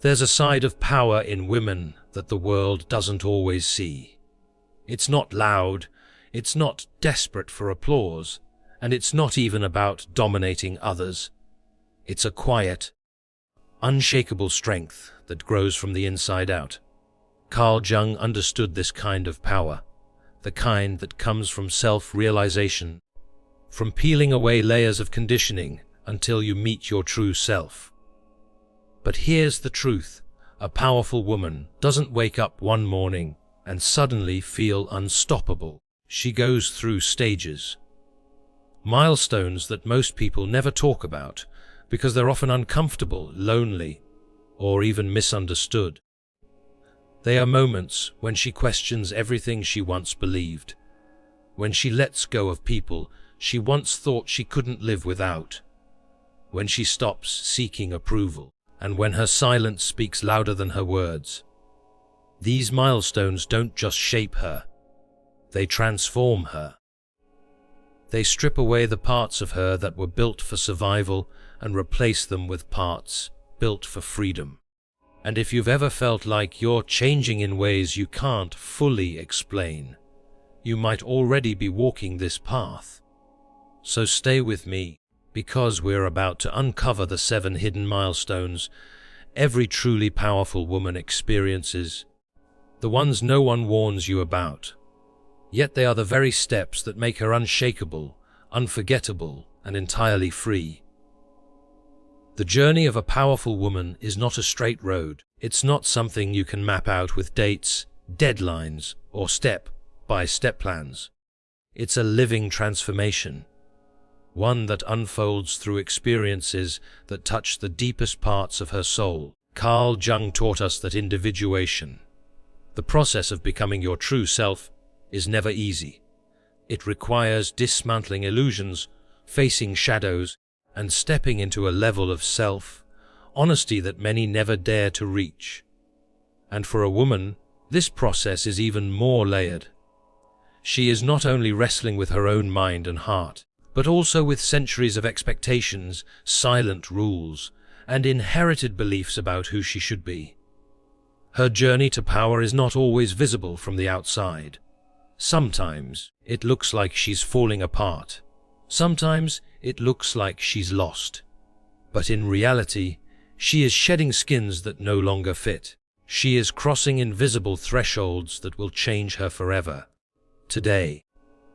There's a side of power in women that the world doesn't always see. It's not loud, it's not desperate for applause, and it's not even about dominating others. It's a quiet, unshakable strength that grows from the inside out. Carl Jung understood this kind of power, the kind that comes from self-realization, from peeling away layers of conditioning until you meet your true self. But here's the truth. A powerful woman doesn't wake up one morning and suddenly feel unstoppable. She goes through stages, milestones that most people never talk about because they're often uncomfortable, lonely, or even misunderstood. They are moments when she questions everything she once believed, when she lets go of people she once thought she couldn't live without, when she stops seeking approval, and when her silence speaks louder than her words. These milestones don't just shape her, they transform her. They strip away the parts of her that were built for survival and replace them with parts built for freedom. And if you've ever felt like you're changing in ways you can't fully explain, you might already be walking this path. So stay with me, because we're about to uncover the 7 hidden milestones every truly powerful woman experiences, the ones no one warns you about. Yet they are the very steps that make her unshakable, unforgettable, and entirely free. The journey of a powerful woman is not a straight road. It's not something you can map out with dates, deadlines, or step-by-step plans. It's a living transformation, one that unfolds through experiences that touch the deepest parts of her soul. Carl Jung taught us that individuation, the process of becoming your true self, is never easy. It requires dismantling illusions, facing shadows, and stepping into a level of self-honesty that many never dare to reach. And for a woman, this process is even more layered. She is not only wrestling with her own mind and heart, but also with centuries of expectations, silent rules, and inherited beliefs about who she should be. Her journey to power is not always visible from the outside. Sometimes it looks like she's falling apart. Sometimes it looks like she's lost. But in reality, she is shedding skins that no longer fit. She is crossing invisible thresholds that will change her forever. Today,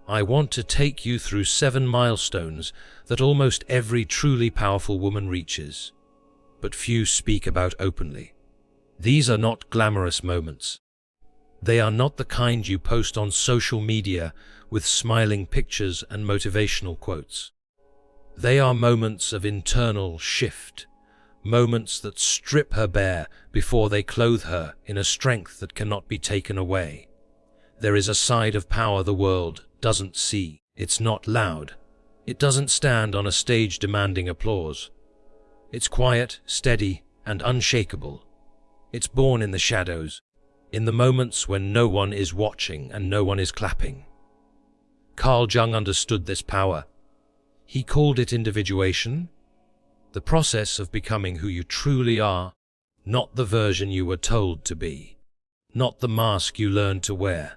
I want to take you through 7 milestones that almost every truly powerful woman reaches, but few speak about openly. These are not glamorous moments. They are not the kind you post on social media with smiling pictures and motivational quotes. They are moments of internal shift, moments that strip her bare before they clothe her in a strength that cannot be taken away. There is a side of power the world doesn't see. It's not loud. It doesn't stand on a stage demanding applause. It's quiet, steady, and unshakable. It's born in the shadows, in the moments when no one is watching and no one is clapping. Carl Jung understood this power. He called it individuation, the process of becoming who you truly are, not the version you were told to be, not the mask you learned to wear,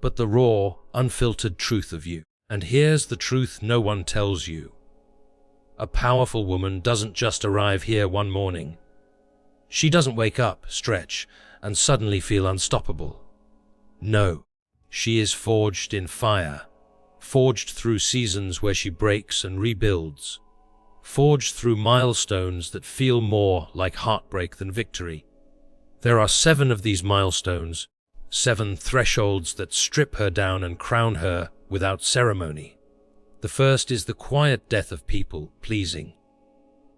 but the raw, unfiltered truth of you. And here's the truth no one tells you. A powerful woman doesn't just arrive here one morning. She doesn't wake up, stretch, and suddenly feel unstoppable. No, she is forged in fire, forged through seasons where she breaks and rebuilds, forged through milestones that feel more like heartbreak than victory. There are 7 of these milestones, 7 thresholds that strip her down and crown her without ceremony. The first is the quiet death of people pleasing.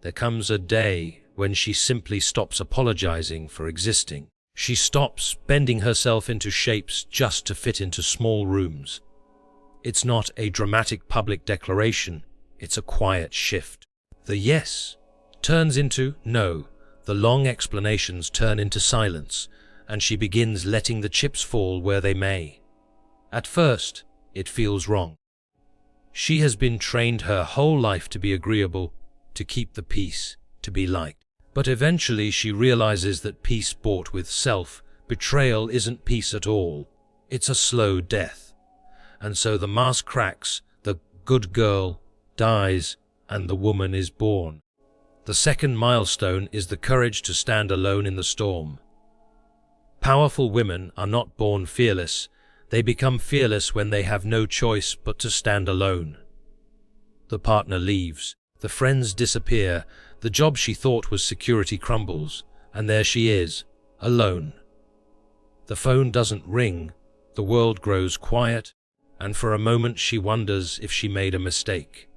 There comes a day when she simply stops apologizing for existing. She stops bending herself into shapes just to fit into small rooms. It's not a dramatic public declaration, it's a quiet shift. The yes turns into no, the long explanations turn into silence, and she begins letting the chips fall where they may. At first, it feels wrong. She has been trained her whole life to be agreeable, to keep the peace, to be liked. But eventually she realizes that peace bought with self-betrayal isn't peace at all. It's a slow death. And so the mask cracks, the good girl dies, and the woman is born. The second milestone is the courage to stand alone in the storm. Powerful women are not born fearless. They become fearless when they have no choice but to stand alone. The partner leaves. The friends disappear. The job she thought was security crumbles. And there she is, alone. The phone doesn't ring. The world grows quiet. And for a moment she wonders if she made a mistake.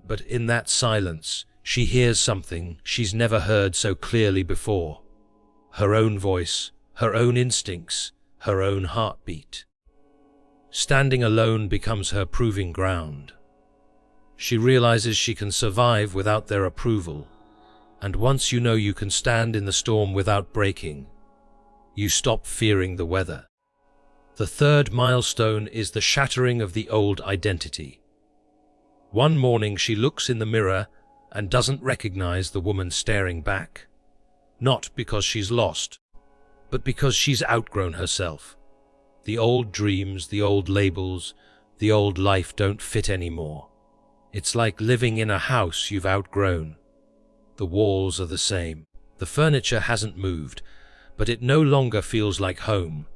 But in that silence, she hears something she's never heard so clearly before. Her own voice, her own instincts, her own heartbeat. Standing alone becomes her proving ground. She realizes she can survive without their approval. And once you know you can stand in the storm without breaking, you stop fearing the weather. The third milestone is the shattering of the old identity. One morning she looks in the mirror and doesn't recognize the woman staring back. Not because she's lost, but because she's outgrown herself. The old dreams, the old labels, the old life don't fit anymore. It's like living in a house you've outgrown. The walls are the same. The furniture hasn't moved, but it no longer feels like home.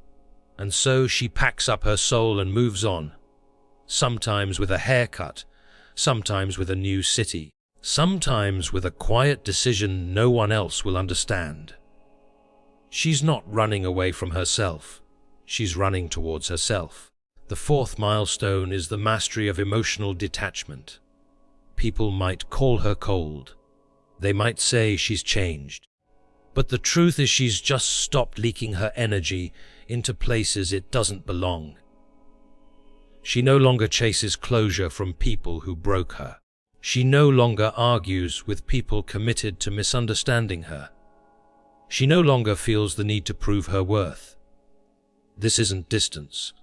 And so she packs up her soul and moves on. Sometimes with a haircut, sometimes with a new city, sometimes with a quiet decision no one else will understand. She's not running away from herself. She's running towards herself. The fourth milestone is the mastery of emotional detachment. People might call her cold. They might say she's changed. But the truth is she's just stopped leaking her energy into places it doesn't belong. She no longer chases closure from people who broke her. She no longer argues with people committed to misunderstanding her. She no longer feels the need to prove her worth. This isn't distance.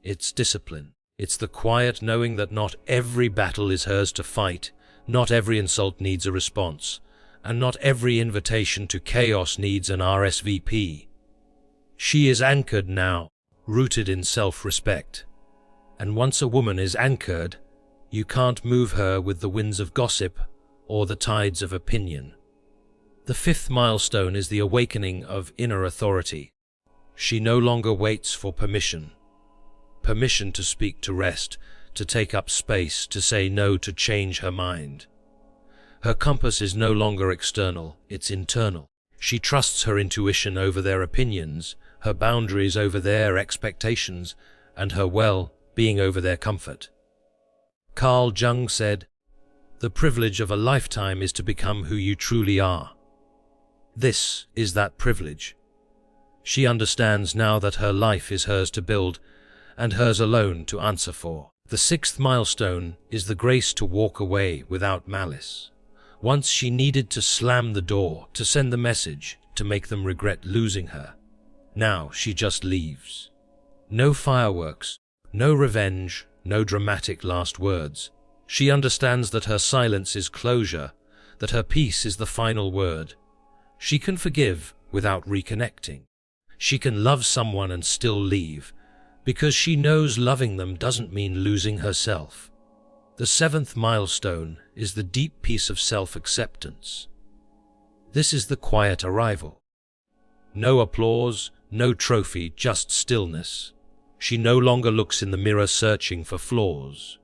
It's discipline. It's the quiet knowing that not every battle is hers to fight, not every insult needs a response, and not every invitation to chaos needs an RSVP. She is anchored now, rooted in self-respect. And once a woman is anchored, you can't move her with the winds of gossip or the tides of opinion. The fifth milestone is the awakening of inner authority. She no longer waits for permission. Permission to speak, to rest, to take up space, to say no, to change her mind. Her compass is no longer external, it's internal. She trusts her intuition over their opinions, her boundaries over their expectations, and her well-being over their comfort. Carl Jung said, "The privilege of a lifetime is to become who you truly are." This is that privilege. She understands now that her life is hers to build, and hers alone to answer for. The sixth milestone is the grace to walk away without malice. Once she needed to slam the door, to send the message, to make them regret losing her. Now she just leaves. No fireworks, no revenge, no dramatic last words. She understands that her silence is closure, that her peace is the final word. She can forgive without reconnecting. She can love someone and still leave, because she knows loving them doesn't mean losing herself. The seventh milestone is the deep peace of self-acceptance. This is the quiet arrival. No applause, no trophy, just stillness. She no longer looks in the mirror searching for flaws.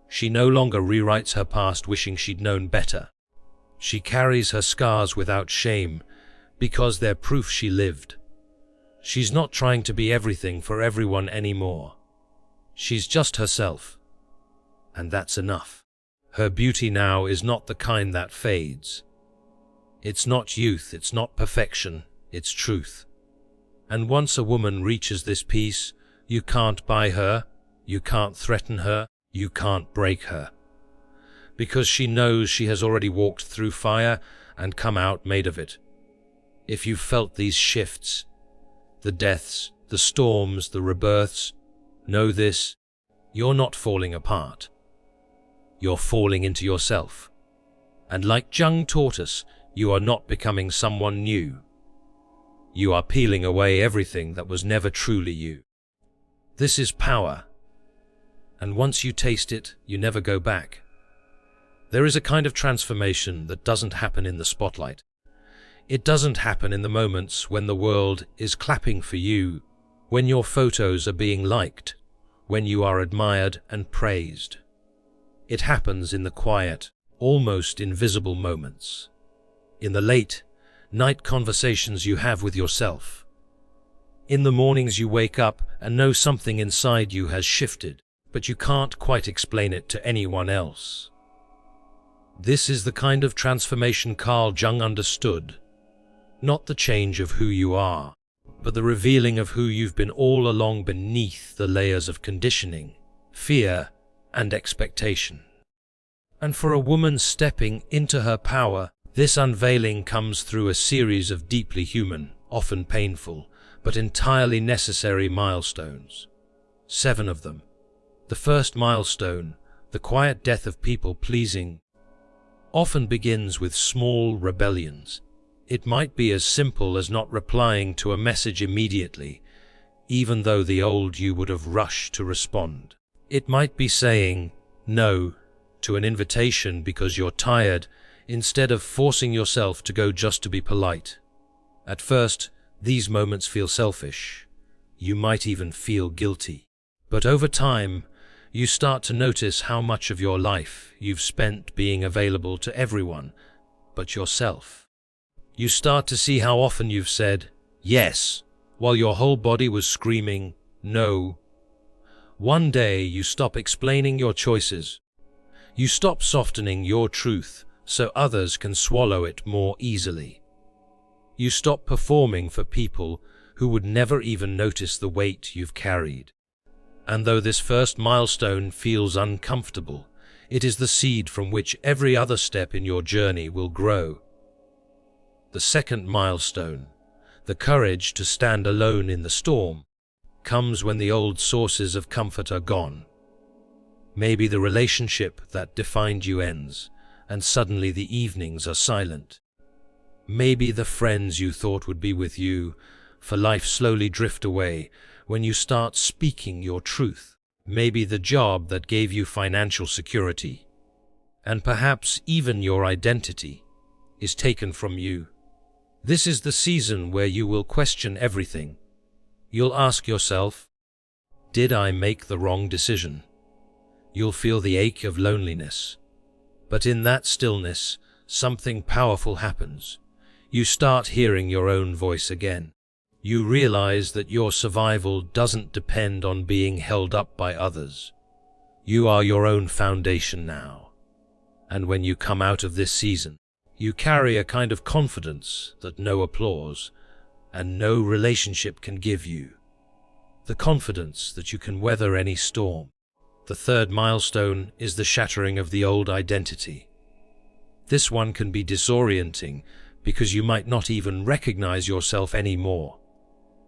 She no longer rewrites her past wishing she'd known better. She carries her scars without shame because they're proof she lived. She's not trying to be everything for everyone anymore. She's just herself. And that's enough. Her beauty now is not the kind that fades. It's not youth, it's not perfection, it's truth. And once a woman reaches this peace, you can't buy her, you can't threaten her, you can't break her. Because she knows she has already walked through fire and come out made of it. If you've felt these shifts, the deaths, the storms, the rebirths, know this: you're not falling apart. You're falling into yourself. And like Jung taught us, you are not becoming someone new. You are peeling away everything that was never truly you. This is power, and once you taste it, you never go back. There is a kind of transformation that doesn't happen in the spotlight. It doesn't happen in the moments when the world is clapping for you, when your photos are being liked, when you are admired and praised. It happens in the quiet, almost invisible moments. In the late night conversations you have with yourself. In the mornings you wake up and know something inside you has shifted, but you can't quite explain it to anyone else. This is the kind of transformation Carl Jung understood. Not the change of who you are, but the revealing of who you've been all along beneath the layers of conditioning, fear, and expectation. And for a woman stepping into her power, this unveiling comes through a series of deeply human, often painful, but entirely necessary milestones. 7 of them. The first milestone, the quiet death of people-pleasing, often begins with small rebellions. It might be as simple as not replying to a message immediately, even though the old you would have rushed to respond. It might be saying no to an invitation because you're tired, instead of forcing yourself to go just to be polite. At first, these moments feel selfish. You might even feel guilty. But over time, you start to notice how much of your life you've spent being available to everyone but yourself. You start to see how often you've said yes, while your whole body was screaming no. One day you stop explaining your choices. You stop softening your truth so others can swallow it more easily. You stop performing for people who would never even notice the weight you've carried. And though this first milestone feels uncomfortable, it is the seed from which every other step in your journey will grow. The second milestone, the courage to stand alone in the storm, comes when the old sources of comfort are gone. Maybe the relationship that defined you ends, and suddenly the evenings are silent. Maybe the friends you thought would be with you for life slowly drift away when you start speaking your truth. Maybe the job that gave you financial security, and perhaps even your identity, is taken from you. This is the season where you will question everything. You'll ask yourself, did I make the wrong decision? You'll feel the ache of loneliness. But in that stillness, something powerful happens. You start hearing your own voice again. You realize that your survival doesn't depend on being held up by others. You are your own foundation now. And when you come out of this season, you carry a kind of confidence that no applause and no relationship can give you. The confidence that you can weather any storm. The third milestone is the shattering of the old identity. This one can be disorienting because you might not even recognize yourself anymore.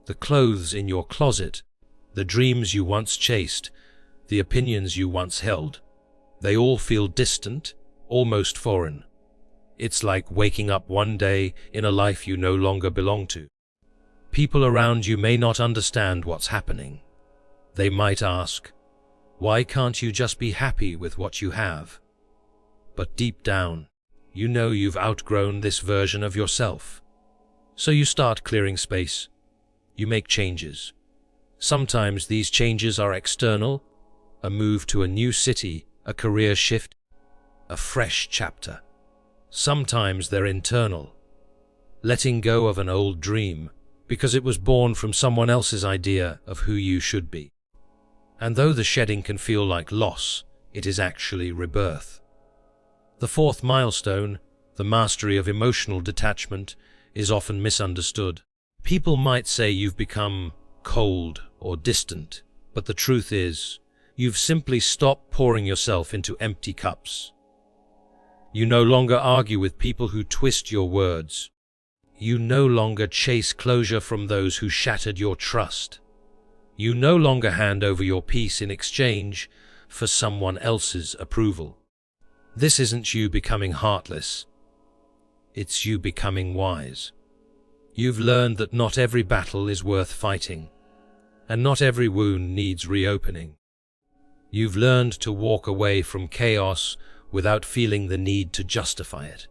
The clothes in your closet, the dreams you once chased, the opinions you once held, they all feel distant, almost foreign. It's like waking up one day in a life you no longer belong to. People around you may not understand what's happening. They might ask, why can't you just be happy with what you have? But deep down, you know you've outgrown this version of yourself. So you start clearing space. You make changes. Sometimes these changes are external, a move to a new city, a career shift, a fresh chapter. Sometimes they're internal, letting go of an old dream because it was born from someone else's idea of who you should be. And though the shedding can feel like loss, it is actually rebirth. The fourth milestone, the mastery of emotional detachment, is often misunderstood. People might say you've become cold or distant, but the truth is, you've simply stopped pouring yourself into empty cups. You no longer argue with people who twist your words. You no longer chase closure from those who shattered your trust. You no longer hand over your peace in exchange for someone else's approval. This isn't you becoming heartless. It's you becoming wise. You've learned that not every battle is worth fighting, and not every wound needs reopening. You've learned to walk away from chaos without feeling the need to justify it.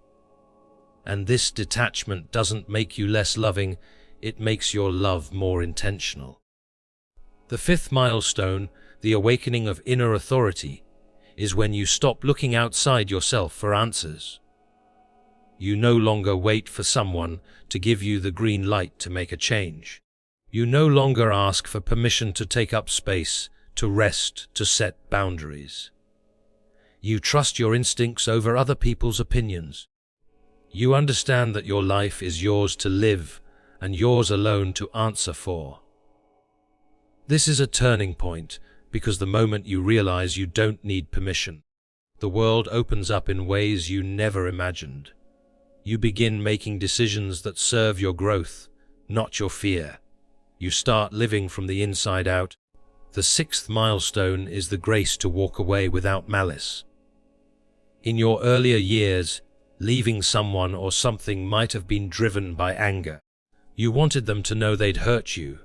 And this detachment doesn't make you less loving, it makes your love more intentional. The fifth milestone, the awakening of inner authority, is when you stop looking outside yourself for answers. You no longer wait for someone to give you the green light to make a change. You no longer ask for permission to take up space, to rest, to set boundaries. You trust your instincts over other people's opinions. You understand that your life is yours to live and yours alone to answer for. This is a turning point because the moment you realize you don't need permission, the world opens up in ways you never imagined. You begin making decisions that serve your growth, not your fear. You start living from the inside out. The sixth milestone is the grace to walk away without malice. In your earlier years, leaving someone or something might have been driven by anger. You wanted them to know they'd hurt you.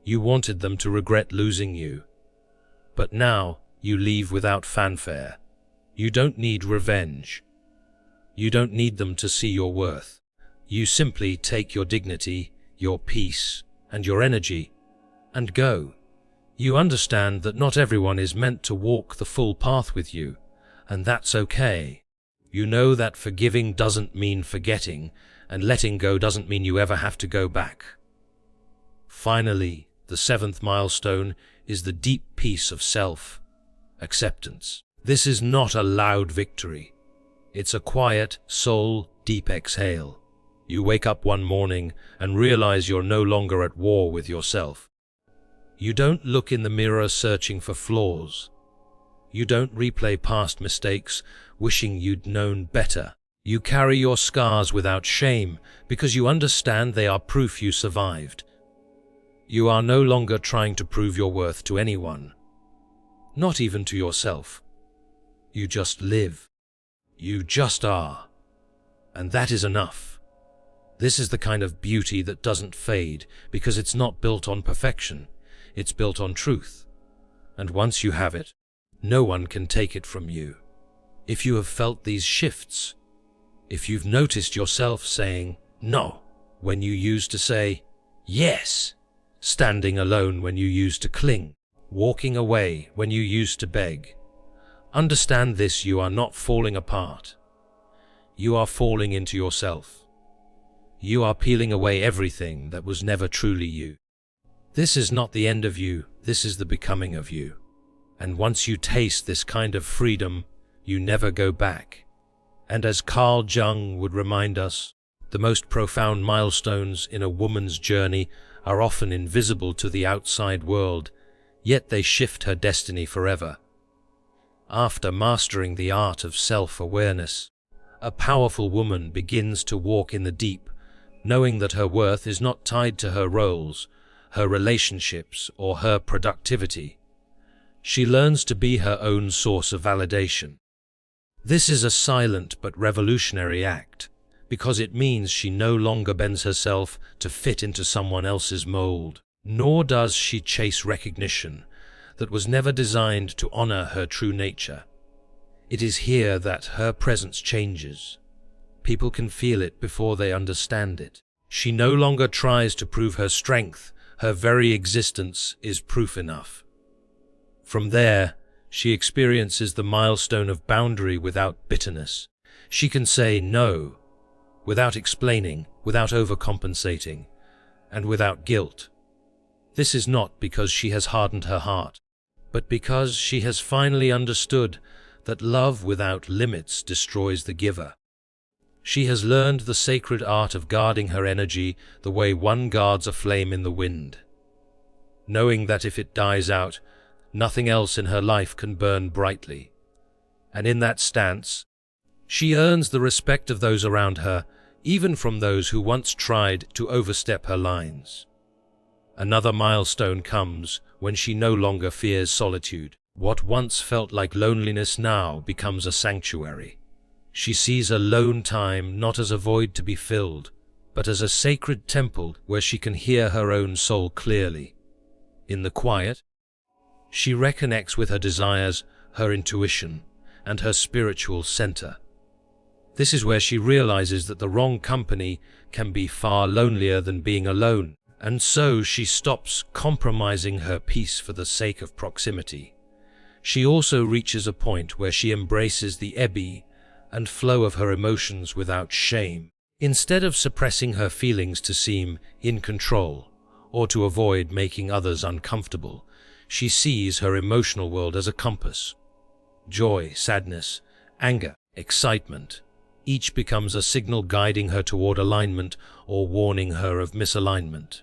You wanted them to regret losing you. But now, you leave without fanfare. You don't need revenge. You don't need them to see your worth. You simply take your dignity, your peace, and your energy, and go. You understand that not everyone is meant to walk the full path with you, and that's okay. You know that forgiving doesn't mean forgetting, and letting go doesn't mean you ever have to go back. Finally, the seventh milestone is the deep peace of self-acceptance. This is not a loud victory. It's a quiet, soul-deep exhale. You wake up one morning and realize you're no longer at war with yourself. You don't look in the mirror searching for flaws. You don't replay past mistakes, wishing you'd known better. You carry your scars without shame because you understand they are proof you survived. You are no longer trying to prove your worth to anyone, not even to yourself. You just live. You just are. And that is enough. This is the kind of beauty that doesn't fade because it's not built on perfection. It's built on truth. And once you have it, no one can take it from you. If you have felt these shifts, if you've noticed yourself saying no when you used to say yes, standing alone when you used to cling, walking away when you used to beg, understand this: you are not falling apart. You are falling into yourself. You are peeling away everything that was never truly you. This is not the end of you, this is the becoming of you. And once you taste this kind of freedom, you never go back. And as Carl Jung would remind us, the most profound milestones in a woman's journey are often invisible to the outside world, yet they shift her destiny forever. After mastering the art of self-awareness, a powerful woman begins to walk in the deep, knowing that her worth is not tied to her roles, her relationships, or her productivity. She learns to be her own source of validation. This is a silent but revolutionary act, because it means she no longer bends herself to fit into someone else's mold, nor does she chase recognition that was never designed to honor her true nature. It is here that her presence changes. People can feel it before they understand it. She no longer tries to prove her strength. Her very existence is proof enough. From there, she experiences the milestone of boundary without bitterness. She can say no, without explaining, without overcompensating, and without guilt. This is not because she has hardened her heart, but because she has finally understood that love without limits destroys the giver. She has learned the sacred art of guarding her energy the way one guards a flame in the wind, knowing that if it dies out, nothing else in her life can burn brightly. And in that stance, she earns the respect of those around her, even from those who once tried to overstep her lines. Another milestone comes when she no longer fears solitude. What once felt like loneliness now becomes a sanctuary. She sees alone time not as a void to be filled, but as a sacred temple where she can hear her own soul clearly. In the quiet, she reconnects with her desires, her intuition, and her spiritual center. This is where she realizes that the wrong company can be far lonelier than being alone, and so she stops compromising her peace for the sake of proximity. She also reaches a point where she embraces the ebb and flow of her emotions without shame. Instead of suppressing her feelings to seem in control or to avoid making others uncomfortable, she sees her emotional world as a compass. Joy, sadness, anger, excitement, each becomes a signal guiding her toward alignment or warning her of misalignment.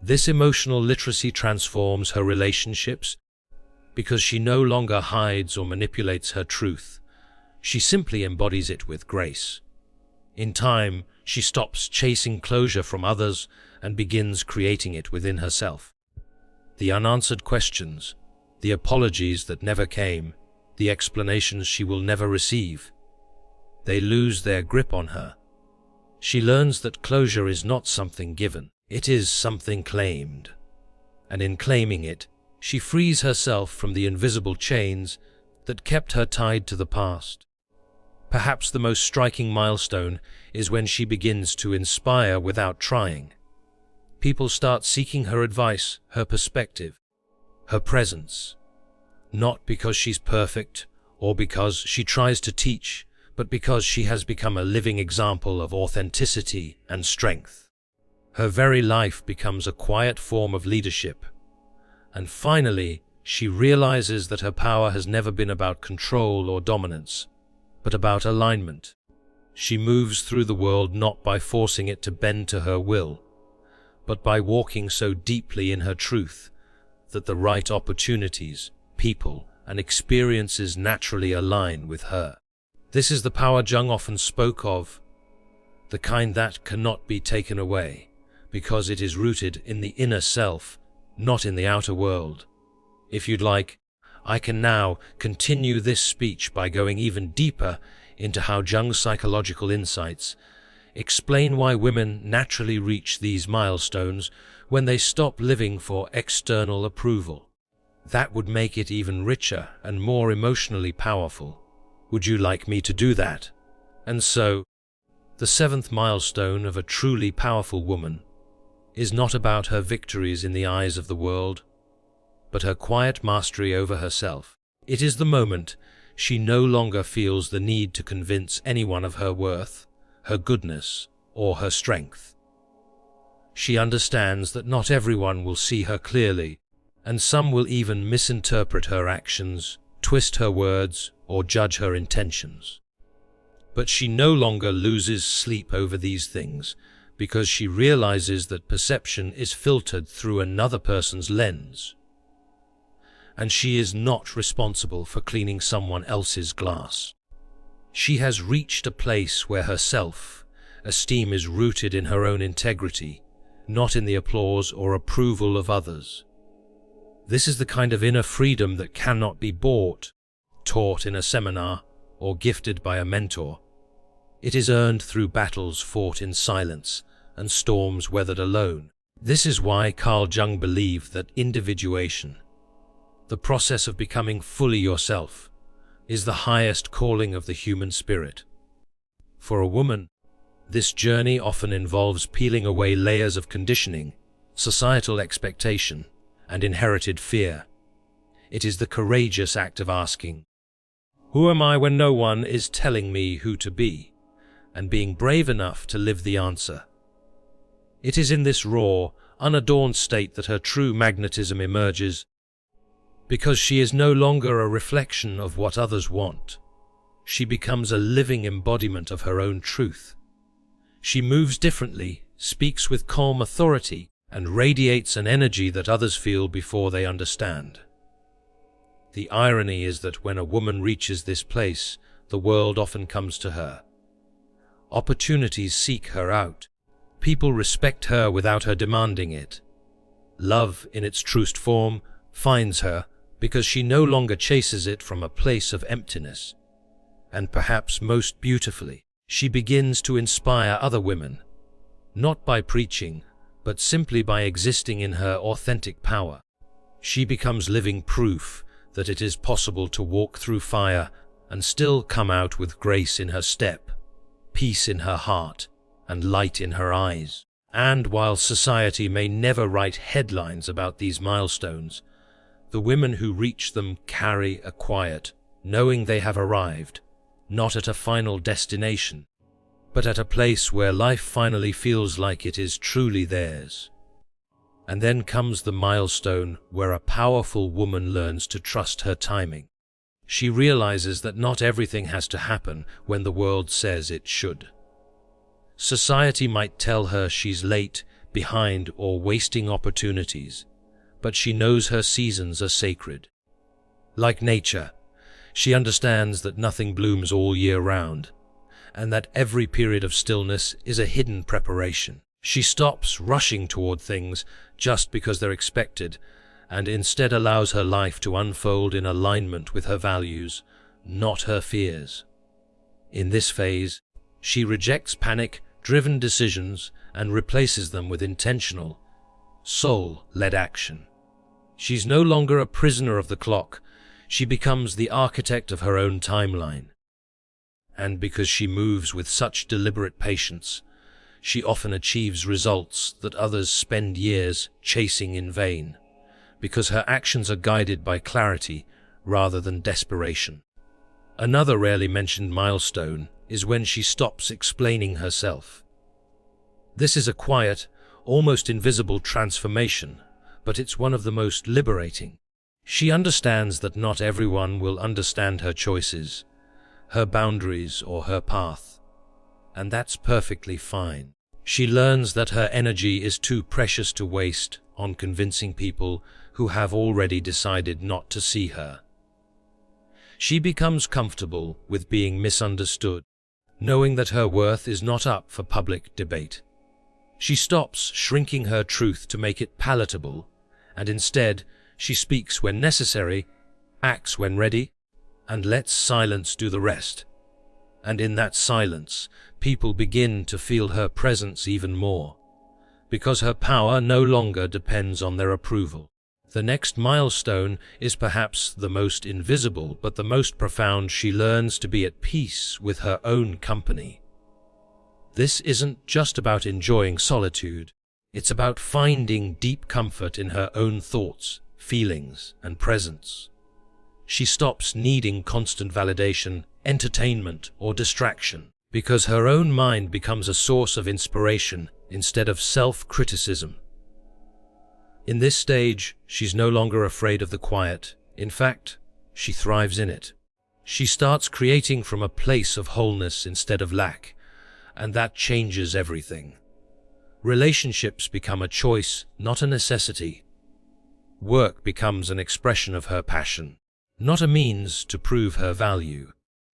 This emotional literacy transforms her relationships because she no longer hides or manipulates her truth. She simply embodies it with grace. In time, she stops chasing closure from others and begins creating it within herself. The unanswered questions, the apologies that never came, the explanations she will never receive, they lose their grip on her. She learns that closure is not something given, it is something claimed. And in claiming it, she frees herself from the invisible chains that kept her tied to the past. Perhaps the most striking milestone is when she begins to inspire without trying. People start seeking her advice, her perspective, her presence, not because she's perfect or because she tries to teach, but because she has become a living example of authenticity and strength. Her very life becomes a quiet form of leadership. And finally, she realizes that her power has never been about control or dominance, but about alignment. She moves through the world not by forcing it to bend to her will, but by walking so deeply in her truth that the right opportunities, people, and experiences naturally align with her. This is the power Jung often spoke of, the kind that cannot be taken away, because it is rooted in the inner self, not in the outer world. If you'd like, I can now continue this speech by going even deeper into how Jung's psychological insights explain why women naturally reach these milestones when they stop living for external approval. That would make it even richer and more emotionally powerful. Would you like me to do that? And so, the seventh milestone of a truly powerful woman is not about her victories in the eyes of the world, but her quiet mastery over herself. It is the moment she no longer feels the need to convince anyone of her worth, her goodness, or her strength. She understands that not everyone will see her clearly, and some will even misinterpret her actions, twist her words, or judge her intentions. But she no longer loses sleep over these things, because she realizes that perception is filtered through another person's lens, and she is not responsible for cleaning someone else's glass. She has reached a place where her self-esteem is rooted in her own integrity, not in the applause or approval of others. This is the kind of inner freedom that cannot be bought, taught in a seminar, or gifted by a mentor. It is earned through battles fought in silence and storms weathered alone. This is why Carl Jung believed that individuation, the process of becoming fully yourself, is the highest calling of the human spirit. For a woman, this journey often involves peeling away layers of conditioning, societal expectation, and inherited fear. It is the courageous act of asking, "Who am I when no one is telling me who to be?" and being brave enough to live the answer. It is in this raw, unadorned state that her true magnetism emerges, because she is no longer a reflection of what others want. She becomes a living embodiment of her own truth. She moves differently, speaks with calm authority, and radiates an energy that others feel before they understand. The irony is that when a woman reaches this place, the world often comes to her. Opportunities seek her out. People respect her without her demanding it. Love, in its truest form, finds her because she no longer chases it from a place of emptiness. And perhaps most beautifully, she begins to inspire other women, not by preaching, but simply by existing in her authentic power. She becomes living proof that it is possible to walk through fire and still come out with grace in her step, peace in her heart, and light in her eyes. And while society may never write headlines about these milestones, the women who reach them carry a quiet, knowing they have arrived, not at a final destination, but at a place where life finally feels like it is truly theirs. And then comes the milestone where a powerful woman learns to trust her timing. She realizes that not everything has to happen when the world says it should. Society might tell her she's late, behind, or wasting opportunities, but she knows her seasons are sacred. Like nature, she understands that nothing blooms all year round, and that every period of stillness is a hidden preparation. She stops rushing toward things just because they're expected, and instead allows her life to unfold in alignment with her values, not her fears. In this phase, she rejects panic-driven decisions and replaces them with intentional, soul-led action. She's no longer a prisoner of the clock. She becomes the architect of her own timeline. And because she moves with such deliberate patience, she often achieves results that others spend years chasing in vain, because her actions are guided by clarity rather than desperation. Another rarely mentioned milestone is when she stops explaining herself. This is a quiet, almost invisible transformation, but it's one of the most liberating. She understands that not everyone will understand her choices, her boundaries, or her path, and that's perfectly fine. She learns that her energy is too precious to waste on convincing people who have already decided not to see her. She becomes comfortable with being misunderstood, knowing that her worth is not up for public debate. She stops shrinking her truth to make it palatable, and instead she speaks when necessary, acts when ready, and lets silence do the rest. And in that silence, people begin to feel her presence even more, because her power no longer depends on their approval. The next milestone is perhaps the most invisible, but the most profound. She learns to be at peace with her own company. This isn't just about enjoying solitude. It's about finding deep comfort in her own thoughts, feelings, and presence. She stops needing constant validation, entertainment, or distraction, because her own mind becomes a source of inspiration instead of self-criticism. In this stage, she's no longer afraid of the quiet. In fact, she thrives in it. She starts creating from a place of wholeness instead of lack, and that changes everything. Relationships become a choice, not a necessity. Work becomes an expression of her passion, not a means to prove her value.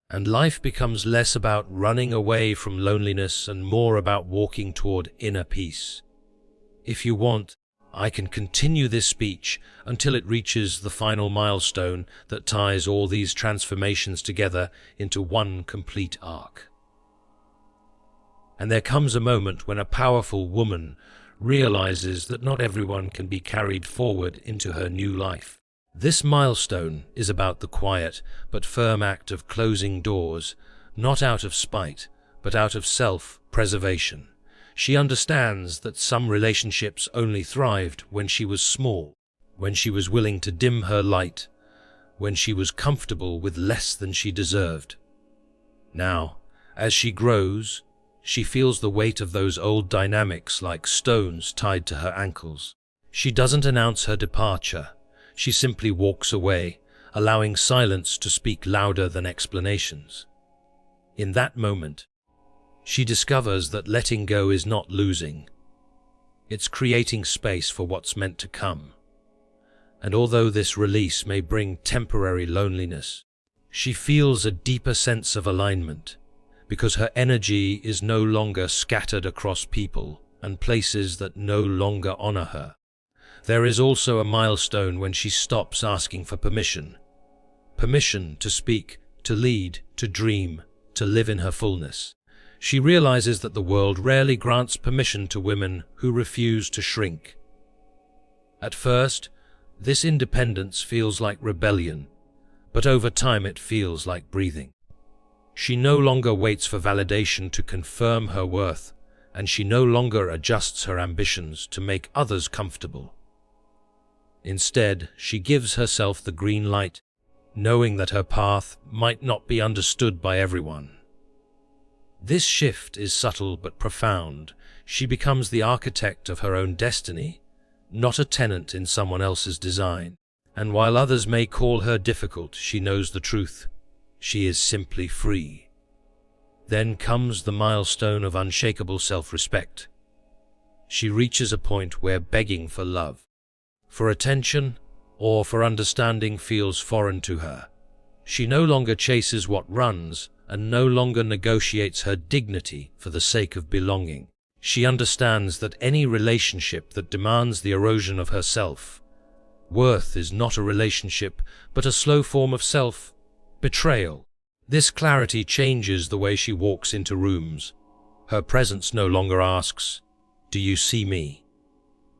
And life becomes less about running away from loneliness and more about walking toward inner peace. If you want, I can continue this speech until it reaches the final milestone that ties all these transformations together into one complete arc. And there comes a moment when a powerful woman realizes that not everyone can be carried forward into her new life. This milestone is about the quiet but firm act of closing doors, not out of spite, but out of self-preservation. She understands that some relationships only thrived when she was small, when she was willing to dim her light, when she was comfortable with less than she deserved. Now, as she grows, she feels the weight of those old dynamics like stones tied to her ankles. She doesn't announce her departure. She simply walks away, allowing silence to speak louder than explanations. In that moment, she discovers that letting go is not losing. It's creating space for what's meant to come. And although this release may bring temporary loneliness, she feels a deeper sense of alignment, because her energy is no longer scattered across people and places that no longer honor her. There is also a milestone when she stops asking for permission. Permission to speak, to lead, to dream, to live in her fullness. She realizes that the world rarely grants permission to women who refuse to shrink. At first, this independence feels like rebellion, but over time it feels like breathing. She no longer waits for validation to confirm her worth, and she no longer adjusts her ambitions to make others comfortable. Instead, she gives herself the green light, knowing that her path might not be understood by everyone. This shift is subtle but profound. She becomes the architect of her own destiny, not a tenant in someone else's design. And while others may call her difficult, she knows the truth. She is simply free. Then comes the milestone of unshakable self-respect. She reaches a point where begging for love, for attention, or for understanding feels foreign to her. She no longer chases what runs, and no longer negotiates her dignity for the sake of belonging. She understands that any relationship that demands the erosion of her self-worth is not a relationship, but a slow form of self-betrayal. This clarity changes the way she walks into rooms. Her presence no longer asks, "Do you see me?"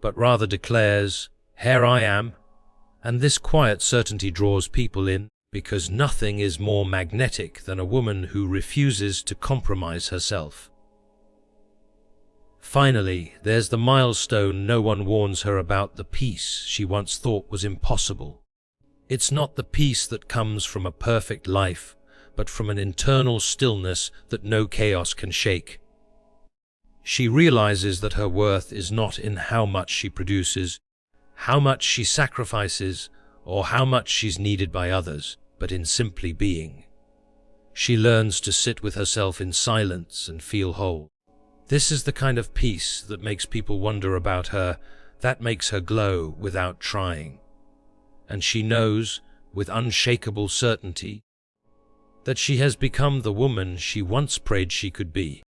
but rather declares, "Here I am." And this quiet certainty draws people in, because nothing is more magnetic than a woman who refuses to compromise herself. Finally, there's the milestone no one warns her about, the peace she once thought was impossible. It's not the peace that comes from a perfect life, but from an internal stillness that no chaos can shake. She realizes that her worth is not in how much she produces, how much she sacrifices, or how much she's needed by others, but in simply being. She learns to sit with herself in silence and feel whole. This is the kind of peace that makes people wonder about her, that makes her glow without trying. And she knows, with unshakable certainty, that she has become the woman she once prayed she could be.